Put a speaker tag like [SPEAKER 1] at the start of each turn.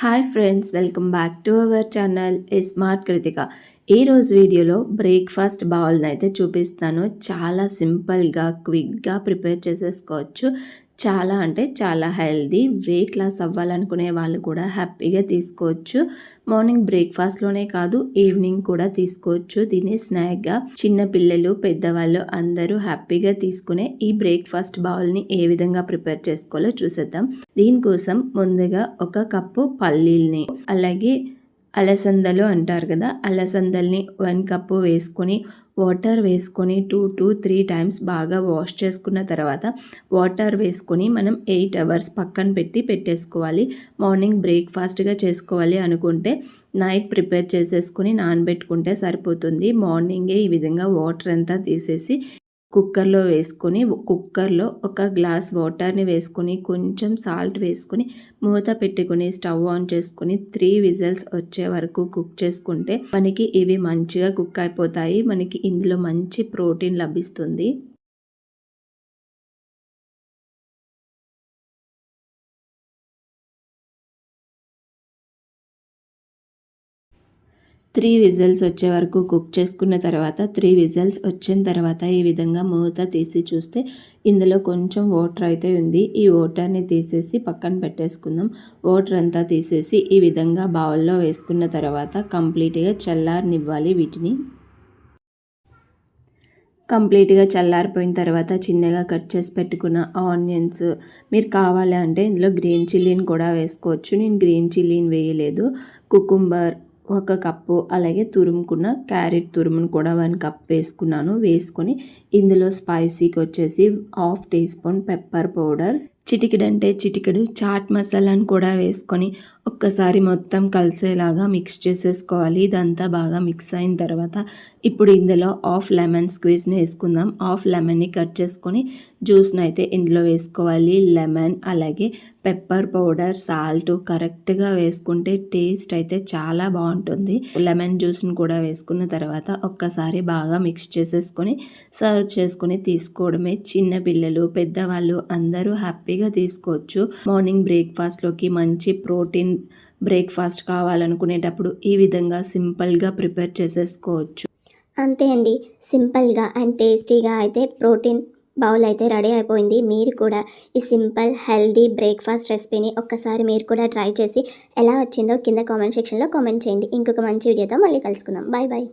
[SPEAKER 1] Hi friends, welcome back to our channel smart Krittika. ఈరోజు వీడియోలో breakfast బౌల్ని అయితే చూపిస్తాను. చాలా సింపుల్గా క్విక్గా ప్రిపేర్ చేసేసుకోవచ్చు. చాలా అంటే చాలా హెల్దీ. వెయిట్ లాస్ అవ్వాలనుకునే వాళ్ళు కూడా హ్యాపీగా తీసుకోవచ్చు. మార్నింగ్ బ్రేక్ఫాస్ట్లోనే కాదు, ఈవినింగ్ కూడా తీసుకోవచ్చు. దీన్ని స్నాక్గా చిన్న పిల్లలు, పెద్దవాళ్ళు అందరూ హ్యాపీగా తీసుకునే ఈ బ్రేక్ఫాస్ట్ బౌల్ని ఏ విధంగా ప్రిపేర్ చేసుకోవాలో చూసేద్దాం. దీనికోసం ముందుగా 1 కప్పు పల్లీల్ని, అలాగే అలసందలు అంటారు కదా, అలసందల్ని 1 కప్పు వేసుకొని వాటర్ వేసుకొని 2 to 3 టైమ్స్ బాగా వాష్ చేసుకున్న తర్వాత వాటర్ వేసుకొని మనం 8 అవర్స్ పక్కన పెట్టేసుకోవాలి. మార్నింగ్ బ్రేక్ఫాస్ట్గా చేసుకోవాలి అనుకుంటే నైట్ ప్రిపేర్ చేసేసుకొని నానబెట్టుకుంటే సరిపోతుంది. మార్నింగే ఈ విధంగా వాటర్ అంతా తీసేసి కుక్కర్లో వేసుకొని, కుక్కర్లో 1 గ్లాస్ వాటర్ని వేసుకొని కొంచెం సాల్ట్ వేసుకొని మూత పెట్టుకుని స్టవ్ ఆన్ చేసుకొని 3 విజిల్స్ వచ్చే వరకు కుక్ చేసుకుంటే మనకి ఇవి మంచిగా కుక్ అయిపోతాయి. మనకి ఇందులో మంచి ప్రోటీన్ లభిస్తుంది. త్రీ విజిల్స్ వచ్చే వరకు కుక్ చేసుకున్న తర్వాత 3 విజిల్స్ వచ్చిన తర్వాత ఈ విధంగా మూత తీసి చూస్తే ఇందులో కొంచెం వాటర్ అయితే ఉంది. ఈ వాటర్ని తీసేసి పక్కన పెట్టేసుకుందాం. వాటర్ అంతా తీసేసి ఈ విధంగా బౌల్లో వేసుకున్న తర్వాత కంప్లీట్గా చల్లారనివ్వాలి. వీటిని కంప్లీట్గా చల్లారిపోయిన తర్వాత చిన్నగా కట్ చేసి పెట్టుకున్న ఆనియన్స్, మీరు కావాలి అంటే ఇందులో గ్రీన్ చిల్లీని కూడా వేసుకోవచ్చు. నేను గ్రీన్ చిల్లీని వేయలేదు. కుకుంబర్ 1 కప్పు, అలాగే తురుముకున్న క్యారెట్ తురుమును కూడా 1 కప్ వేసుకున్నాను. వేసుకొని ఇందులో స్పైసీకి వచ్చేసి 1/2 టీ స్పూన్ పెప్పర్ పౌడర్, చిటికెడంటే చిటికెడు చాట్ మసాలాను కూడా వేసుకొని ఒక్కసారి మొత్తం కలిసేలాగా మిక్స్ చేసేసుకోవాలి. ఇదంతా బాగా మిక్స్ అయిన తర్వాత ఇప్పుడు ఇందులో 1/2 లెమన్ స్క్వీజ్ని వేసుకుందాం. 1/2 లెమన్ని కట్ చేసుకొని జ్యూస్ని అయితే ఇందులో వేసుకోవాలి. లెమన్, అలాగే పెప్పర్ పౌడర్, సాల్ట్ కరెక్ట్గా వేసుకుంటే టేస్ట్ అయితే చాలా బాగుంటుంది. లెమన్ జ్యూస్ని కూడా వేసుకున్న తర్వాత ఒక్కసారి బాగా మిక్స్ చేసేసుకొని సర్వ్ చేసుకొని తీసుకోవడమే. చిన్న పిల్లలు, పెద్దవాళ్ళు అందరూ హ్యాపీగా తీసుకోవచ్చు. మార్నింగ్ బ్రేక్ఫాస్ట్లోకి మంచి ప్రోటీన్ బ్రేక్ఫాస్ట్ కావాలనుకునేటప్పుడు ఈ విధంగా సింపుల్గా ప్రిపేర్ చేసేసుకోవచ్చు.
[SPEAKER 2] అంతే అండి, సింపుల్గా అండ్ టేస్టీగా అయితే ప్రోటీన్ బౌల్ అయితే రెడీ అయిపోయింది. మీరు కూడా ఈ సింపుల్ హెల్దీ బ్రేక్ఫాస్ట్ రెసిపీని ఒక్కసారి మీరు కూడా ట్రై చేసి ఎలా వచ్చిందో కింద కామెంట్ సెక్షన్లో కామెంట్ చేయండి. ఇంకొక మంచి వీడియోతో మళ్ళీ కలుసుకుందాం. Bye bye.